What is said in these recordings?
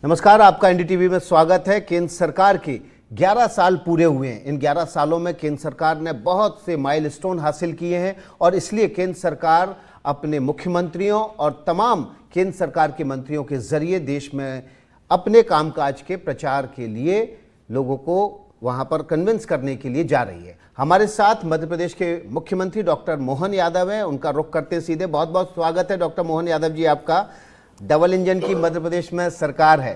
नमस्कार, आपका एनडीटीवी में स्वागत है। केंद्र सरकार के 11 साल पूरे हुए हैं। इन 11 सालों में केंद्र सरकार ने बहुत से माइलस्टोन हासिल किए हैं और इसलिए केंद्र सरकार अपने मुख्यमंत्रियों और तमाम केंद्र सरकार के मंत्रियों के जरिए देश में अपने कामकाज के प्रचार के लिए लोगों को वहां पर कन्विंस करने के लिए जा रही है। हमारे साथ मध्य प्रदेश के मुख्यमंत्री डॉक्टर मोहन यादव हैं। उनका रुख करते सीधे बहुत बहुत स्वागत है डॉक्टर मोहन यादव जी आपका। डबल इंजन की मध्य प्रदेश में सरकार है,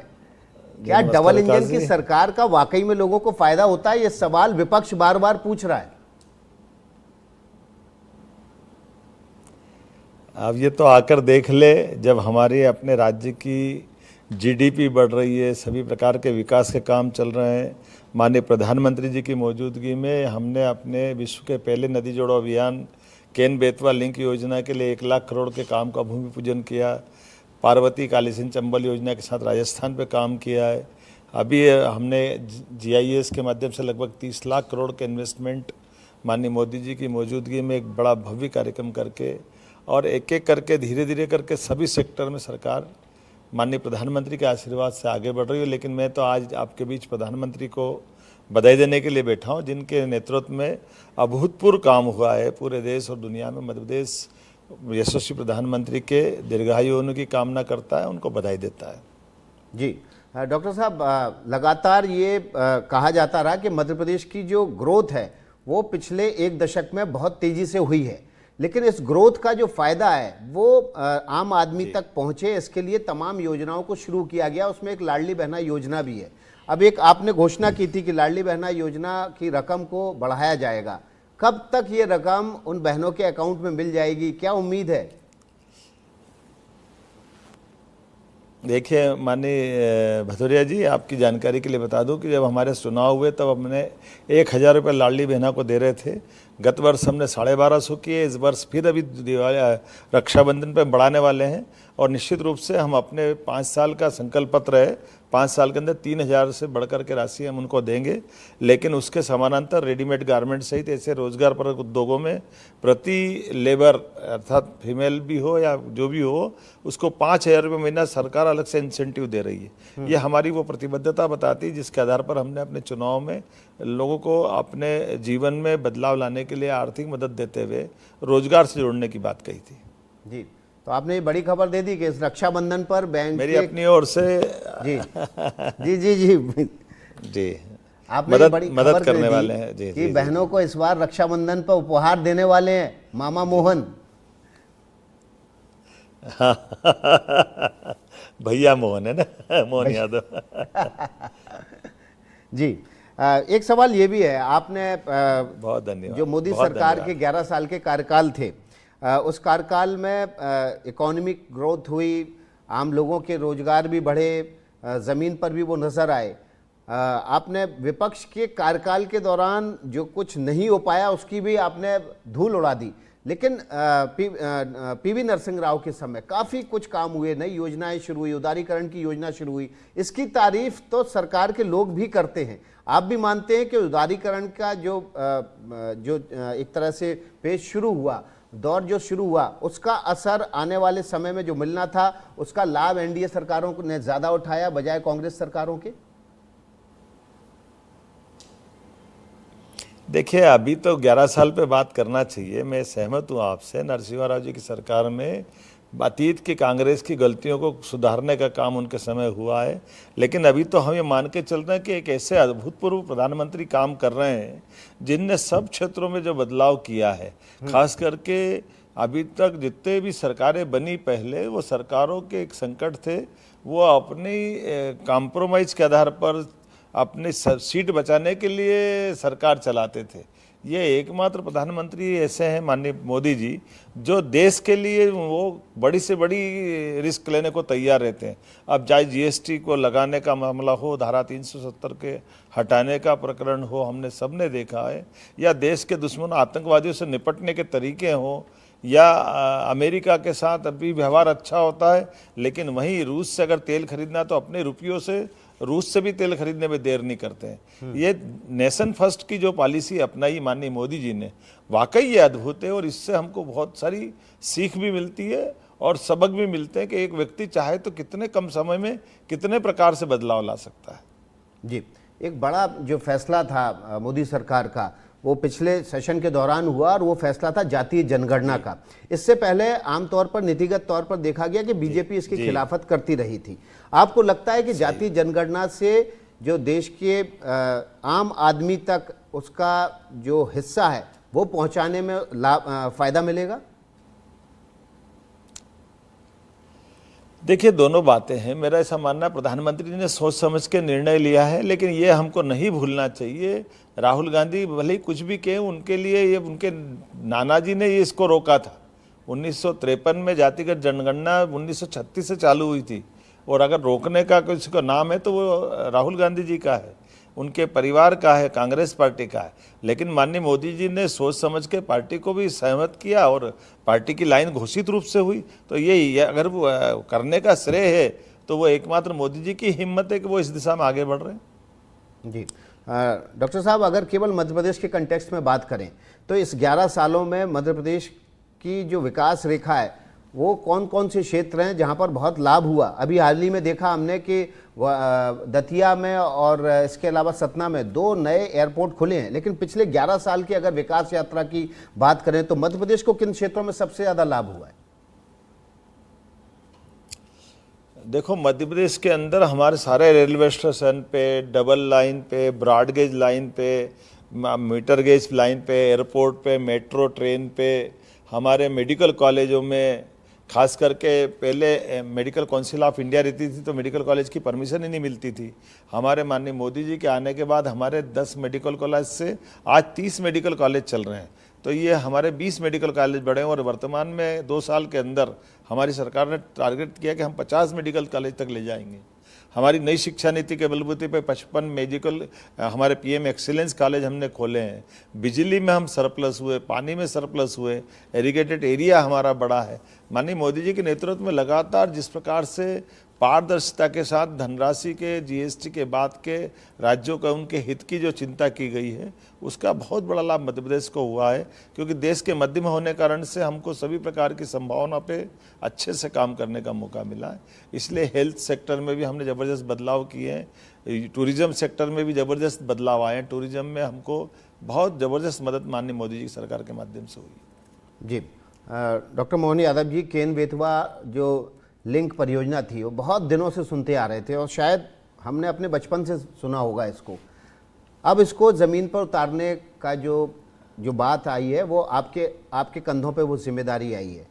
क्या डबल इंजन की सरकार का वाकई में लोगों को फायदा होता है? ये सवाल विपक्ष बार बार पूछ रहा है। अब ये तो आकर देख ले, जब हमारे अपने राज्य की जीडीपी बढ़ रही है, सभी प्रकार के विकास के काम चल रहे हैं। माननीय प्रधानमंत्री जी की मौजूदगी में हमने अपने विश्व के पहले नदी जोड़ो अभियान केन बेतवा लिंक योजना के लिए 1 लाख करोड़ के काम का भूमि पूजन किया। पार्वती कालीसिंध चंबल योजना के साथ राजस्थान पे काम किया है। अभी हमने जीआईएस के माध्यम से लगभग 30 लाख करोड़ के इन्वेस्टमेंट माननीय मोदी जी की मौजूदगी में एक बड़ा भव्य कार्यक्रम करके और एक एक करके धीरे धीरे करके सभी सेक्टर में सरकार माननीय प्रधानमंत्री के आशीर्वाद से आगे बढ़ रही है। लेकिन मैं तो आज आपके बीच प्रधानमंत्री को बधाई देने के लिए बैठा हूँ, जिनके नेतृत्व में अभूतपूर्व काम हुआ है पूरे देश और दुनिया में। मध्य प्रदेश यशस्वी प्रधानमंत्री के दीर्घायु होने की कामना करता है, उनको बधाई देता है। जी डॉक्टर साहब, लगातार ये कहा जाता रहा कि मध्य प्रदेश की जो ग्रोथ है वो पिछले 1 दशक में बहुत तेजी से हुई है, लेकिन इस ग्रोथ का जो फायदा है वो आम आदमी तक पहुंचे, इसके लिए तमाम योजनाओं को शुरू किया गया। उसमें एक लाडली बहना योजना भी है। अब एक आपने घोषणा की थी कि लाडली बहना योजना की रकम को बढ़ाया जाएगा। कब तक ये रकम उन बहनों के अकाउंट में मिल जाएगी, क्या उम्मीद है? देखिए माननीय भदौरिया जी, आपकी जानकारी के लिए बता दूं कि जब हमारे चुनाव हुए तब हमने 1000 रुपये लाडली बहना को दे रहे थे। गत वर्ष हमने 1250 किए। इस वर्ष फिर अभी दिवाली रक्षाबंधन पे बढ़ाने वाले हैं और निश्चित रूप से हम अपने 5 साल का संकल्प पत्र है, 5 साल के अंदर 3000 से बढ़कर के राशि हम उनको देंगे। लेकिन उसके समानांतर रेडीमेड गारमेंट सहित ऐसे रोजगार पर उद्योगों में प्रति लेबर अर्थात फीमेल भी हो या जो भी हो, उसको 5000 रुपये महीना सरकार अलग से इंसेंटिव दे रही है। ये हमारी वो प्रतिबद्धता बताती है जिसके आधार पर हमने अपने चुनाव में लोगों को अपने जीवन में बदलाव लाने के लिए आर्थिक मदद देते हुए रोजगार से जोड़ने की बात कही थी। जी, तो आपने ये बड़ी खबर दे दी कि इस रक्षाबंधन पर बैंक मेरी अपनी ओर से जी जी जी जी जी आप मदद करने वाले हैं जी, कि बहनों को इस बार रक्षाबंधन पर उपहार देने वाले हैं मामा मोहन। भैया मोहन है ना, मोहन यादव। जी एक सवाल ये भी है, आपने बहुत धन्यवाद। जो मोदी सरकार के 11 साल के कार्यकाल थे, उस कार्यकाल में इकोनॉमिक ग्रोथ हुई, आम लोगों के रोजगार भी बढ़े, ज़मीन पर भी वो नज़र आए। आपने विपक्ष के कार्यकाल के दौरान जो कुछ नहीं हो पाया उसकी भी आपने धूल उड़ा दी, लेकिन पीवी नरसिंह राव के समय काफ़ी कुछ काम हुए, नई योजनाएं शुरू हुई, उदारीकरण की योजना शुरू हुई। इसकी तारीफ तो सरकार के लोग भी करते हैं। आप भी मानते हैं कि उदारीकरण का जो एक तरह से पेज शुरू हुआ, दौर जो शुरू हुआ, उसका असर आने वाले समय में जो मिलना था उसका लाभ एनडीए सरकारों ने ज़्यादा उठाया बजाय कांग्रेस सरकारों के? देखिए, अभी तो 11 साल पे बात करना चाहिए। मैं सहमत हूँ आपसे। नरसिम्हा राव जी की सरकार में अतीत की कांग्रेस की गलतियों को सुधारने का काम उनके समय हुआ है, लेकिन अभी तो हम ये मान के चल रहे हैं कि एक ऐसे अभूतपूर्व प्रधानमंत्री काम कर रहे हैं जिनने सब क्षेत्रों में जो बदलाव किया है। खास करके अभी तक जितने भी सरकारें बनी पहले, वो सरकारों के एक संकट थे, वो अपनी कॉम्प्रोमाइज़ के आधार पर अपनी सीट बचाने के लिए सरकार चलाते थे। ये एकमात्र प्रधानमंत्री ऐसे हैं माननीय मोदी जी, जो देश के लिए वो बड़ी से बड़ी रिस्क लेने को तैयार रहते हैं। अब चाहे जीएसटी को लगाने का मामला हो, धारा 370 के हटाने का प्रकरण हो, हमने सबने देखा है, या देश के दुश्मन आतंकवादियों से निपटने के तरीके हों, या अमेरिका के साथ अभी व्यवहार अच्छा होता है, लेकिन वहीं रूस से अगर तेल खरीदना तो अपने रुपयों से रूस से भी तेल खरीदने में देर नहीं करते हैं। ये नेशन फर्स्ट की जो पॉलिसी अपनाई माननीय मोदी जी ने, वाकई ये अद्भुत है और इससे हमको बहुत सारी सीख भी मिलती है और सबक भी मिलते हैं कि एक व्यक्ति चाहे तो कितने कम समय में कितने प्रकार से बदलाव ला सकता है। जी, एक बड़ा जो फैसला था मोदी सरकार का, वो पिछले सेशन के दौरान हुआ और वो फैसला था जातीय जनगणना का। इससे पहले आमतौर पर नीतिगत तौर पर देखा गया कि बीजेपी इसकी खिलाफत करती रही थी। आपको लगता है कि जातीय जनगणना से जो देश के आम आदमी तक उसका जो हिस्सा है वो पहुंचाने में फायदा मिलेगा? देखिए, दोनों बातें हैं। मेरा ऐसा मानना है प्रधानमंत्री ने सोच समझ के निर्णय लिया है, लेकिन ये हमको नहीं भूलना चाहिए, राहुल गांधी भले ही कुछ भी कहें, उनके लिए ये उनके नाना जी ने ये इसको रोका था। 1953 में जातिगत जनगणना 1936 से चालू हुई थी, और अगर रोकने का किसी का नाम है तो वो राहुल गांधी जी का है, उनके परिवार का है, कांग्रेस पार्टी का है। लेकिन माननीय मोदी जी ने सोच समझ के पार्टी को भी सहमत किया और पार्टी की लाइन घोषित रूप से हुई। तो ये अगर वो करने का श्रेय है तो वो एकमात्र मोदी जी की हिम्मत है कि वो इस दिशा में आगे बढ़ रहे हैं। जी, डॉक्टर साहब, अगर केवल मध्य प्रदेश के कंटेक्स्ट में बात करें तो इस 11 सालों में मध्य प्रदेश की जो विकास रेखा है वो कौन कौन से क्षेत्र हैं जहां पर बहुत लाभ हुआ? अभी हाल ही में देखा हमने कि दतिया में और इसके अलावा सतना में 2 नए एयरपोर्ट खुले हैं, लेकिन पिछले 11 साल की अगर विकास यात्रा की बात करें तो मध्य प्रदेश को किन क्षेत्रों में सबसे ज़्यादा लाभ हुआ है? देखो, मध्य प्रदेश के अंदर हमारे सारे रेलवे स्टेशन पे, डबल लाइन पे, ब्रॉड गेज लाइन पे, मीटर गेज लाइन पे, एयरपोर्ट पे, मेट्रो ट्रेन पे, हमारे मेडिकल कॉलेजों में, खास करके पहले मेडिकल काउंसिल ऑफ इंडिया रहती थी तो मेडिकल कॉलेज की परमिशन ही नहीं मिलती थी। हमारे माननीय मोदी जी के आने के बाद हमारे 10 मेडिकल कॉलेज से आज 30 मेडिकल कॉलेज चल रहे हैं। तो ये हमारे 20 मेडिकल कॉलेज बढ़े और वर्तमान में 2 साल के अंदर हमारी सरकार ने टारगेट किया कि हम 50 मेडिकल कॉलेज तक ले जाएंगे। हमारी नई शिक्षा नीति के बलबूते पे 55 मेडिकल हमारे पीएम एक्सीलेंस कॉलेज हमने खोले हैं। बिजली में हम सरप्लस हुए, पानी में सरप्लस हुए, एरीगेटेड एरिया हमारा बड़ा है। माननीय मोदी जी के नेतृत्व में लगातार जिस प्रकार से पारदर्शिता के साथ धनराशि के, जीएसटी के बाद के राज्यों का उनके हित की जो चिंता की गई है उसका बहुत बड़ा लाभ मध्य प्रदेश को हुआ है, क्योंकि देश के मध्य में होने कारण से हमको सभी प्रकार की संभावना पे अच्छे से काम करने का मौका मिला है। इसलिए हेल्थ सेक्टर में भी हमने ज़बरदस्त बदलाव किए हैं, टूरिज्म सेक्टर में भी ज़बरदस्त बदलाव आए हैं। टूरिज्म में हमको बहुत ज़बरदस्त मदद माननीय मोदी जी की सरकार के माध्यम से हुई। जी, डॉक्टर मोहन यादव जी, केन बेतवा जो लिंक परियोजना थी वो बहुत दिनों से सुनते आ रहे थे और शायद हमने अपने बचपन से सुना होगा इसको। अब इसको ज़मीन पर उतारने का जो बात आई है वो आपके कंधों पे वो जिम्मेदारी आई है।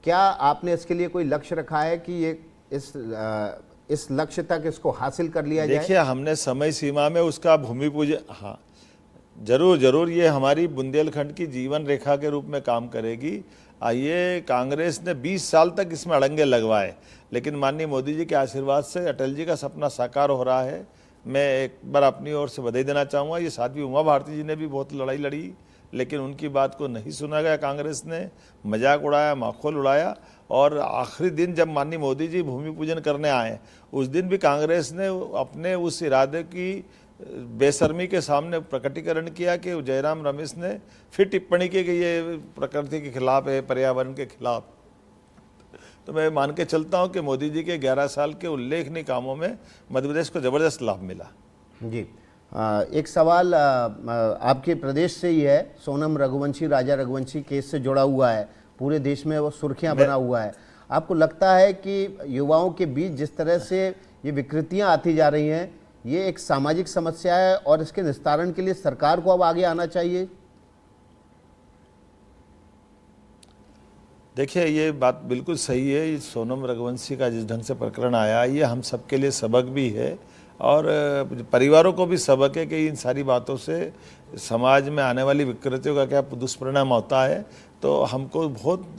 क्या आपने इसके लिए कोई लक्ष्य रखा है कि ये इस लक्ष्य तक इसको हासिल कर लिया जाए? देखिए, हमने समय सीमा में उसका भूमि पूजन, हाँ जरूर ये हमारी बुंदेलखंड की जीवन रेखा के रूप में काम करेगी। ये कांग्रेस ने 20 साल तक इसमें अड़ंगे लगवाए, लेकिन माननीय मोदी जी के आशीर्वाद से अटल जी का सपना साकार हो रहा है। मैं एक बार अपनी ओर से बधाई देना चाहूँगा। ये साध्वी उमा भारती जी ने भी बहुत लड़ाई लड़ी, लेकिन उनकी बात को नहीं सुना गया। कांग्रेस ने मजाक उड़ाया, माखौल उड़ाया, और आखिरी दिन जब माननीय मोदी जी भूमि पूजन करने आए उस दिन भी कांग्रेस ने अपने उस इरादे की बेशर्मी के सामने प्रकटीकरण किया कि जयराम रमेश ने फिर टिप्पणी की कि ये प्रकृति के खिलाफ है, पर्यावरण के खिलाफ। तो मैं मान के चलता हूँ कि मोदी जी के 11 साल के उल्लेखनीय कामों में मध्य प्रदेश को ज़बरदस्त लाभ मिला। जी, एक सवाल आपके प्रदेश से ही है। सोनम रघुवंशी, राजा रघुवंशी केस से जुड़ा हुआ है, पूरे देश में वो सुर्खियां बना हुआ है। आपको लगता है कि युवाओं के बीच जिस तरह से ये विकृतियां आती जा रही हैं, ये एक सामाजिक समस्या है और इसके निस्तारण के लिए सरकार को अब आगे आना चाहिए? देखिए, ये बात बिल्कुल सही है। ये सोनम रघुवंशी का जिस ढंग से प्रकरण आया, ये हम सबके लिए सबक भी है और परिवारों को भी सबक है कि इन सारी बातों से समाज में आने वाली विकृतियों का क्या दुष्परिणाम होता है। तो हमको बहुत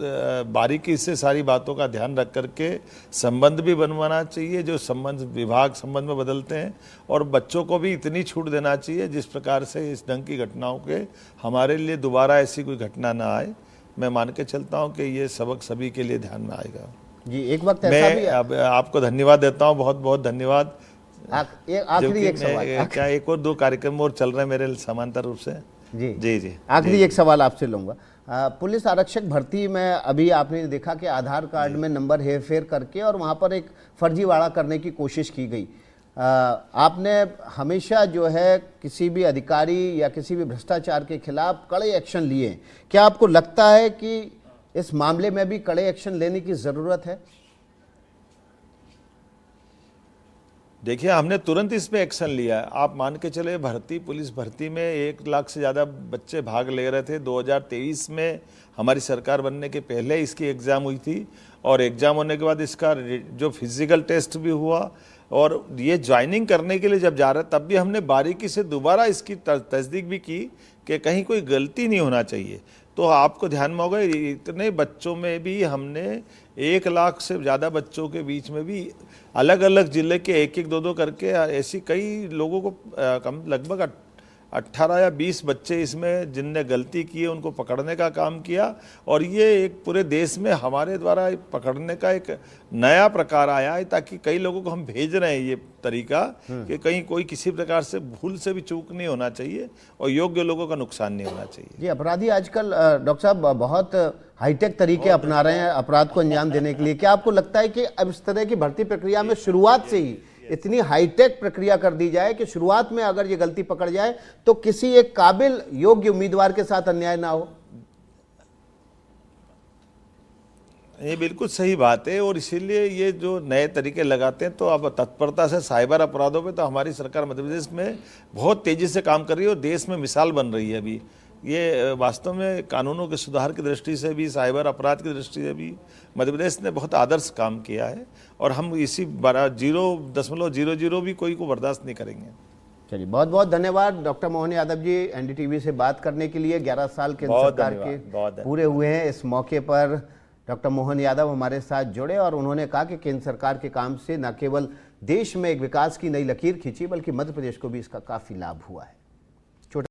बारीकी से सारी बातों का ध्यान रख करके संबंध भी बनवाना चाहिए, जो संबंध विभाग संबंध में बदलते हैं, और बच्चों को भी इतनी छूट देना चाहिए जिस प्रकार से इस ढंग की घटनाओं के हमारे लिए दोबारा ऐसी कोई घटना ना आए। मैं मान के चलता हूं कि ये सबक सभी के लिए ध्यान में आएगा। जी, एक वक्त ऐसा भी मैं आपको धन्यवाद देता हूं, बहुत बहुत धन्यवाद। आखिरी एक सवाल, क्या एक और 2 कार्यक्रम और चल रहे हैं मेरे समांतर रूप से, जी जी जी आखिरी एक सवाल आपसे लूँगा। पुलिस आरक्षक भर्ती में अभी आपने देखा कि आधार कार्ड में नंबर हेर फेर करके और वहाँ पर एक फर्जीवाड़ा करने की कोशिश की गई। आपने हमेशा जो है किसी भी अधिकारी या किसी भी भ्रष्टाचार के खिलाफ कड़े एक्शन लिए हैं। क्या आपको लगता है कि इस मामले में भी कड़े एक्शन लेने की ज़रूरत है? देखिए, हमने तुरंत इसमें एक्शन लिया है। आप मान के चले पुलिस भर्ती में 1 लाख से ज़्यादा बच्चे भाग ले रहे थे। 2023 में हमारी सरकार बनने के पहले इसकी एग्ज़ाम हुई थी और एग्ज़ाम होने के बाद इसका जो फिजिकल टेस्ट भी हुआ और ये ज्वाइनिंग करने के लिए जब जा रहे तब भी हमने बारीकी से दोबारा इसकी तस्दीक भी की कि कहीं कोई गलती नहीं होना चाहिए। तो आपको ध्यान में होगा इतने बच्चों में भी हमने 1 लाख से ज़्यादा बच्चों के बीच में भी अलग अलग ज़िले के एक एक दो करके ऐसी कई लोगों को कम लगभग 18 या 20 बच्चे इसमें जिनने गलती की है उनको पकड़ने का काम किया और ये एक पूरे देश में हमारे द्वारा पकड़ने का एक नया प्रकार आया है ताकि कई लोगों को हम भेज रहे हैं ये तरीका कि कहीं कोई किसी प्रकार से भूल से भी चूक नहीं होना चाहिए और योग्य लोगों का नुकसान नहीं होना चाहिए। जी अपराधी आजकल डॉक्टर साहब बहुत हाईटेक तरीके अपना रहे हैं अपराध को अंजाम देने के लिए। क्या आपको लगता है कि अब इस तरह की भर्ती प्रक्रिया में शुरुआत से ही इतनी हाईटेक प्रक्रिया कर दी जाए कि शुरुआत में अगर ये गलती पकड़ जाए तो किसी एक काबिल योग्य उम्मीदवार के साथ अन्याय ना हो? ये बिल्कुल सही बात है और इसीलिए ये जो नए तरीके लगाते हैं तो अब तत्परता से साइबर अपराधों पे तो हमारी सरकार मध्य प्रदेश में बहुत तेज़ी से काम कर रही है और देश में मिसाल बन रही है। अभी ये वास्तव में कानूनों के सुधार की दृष्टि से भी साइबर अपराध की दृष्टि से भी मध्य प्रदेश ने बहुत आदर्श काम किया है और हम इसी 0.00 भी कोई को बर्दाश्त नहीं करेंगे। चलिए बहुत बहुत धन्यवाद डॉक्टर मोहन यादव जी एनडीटीवी से बात करने के लिए। 11 साल केंद्र सरकार के पूरे हुए हैं। इस मौके पर डॉक्टर मोहन यादव हमारे साथ जुड़े और उन्होंने कहा कि केंद्र सरकार के काम से न केवल देश में एक विकास की नई लकीर खींची बल्कि मध्य प्रदेश को भी इसका काफ़ी लाभ हुआ है।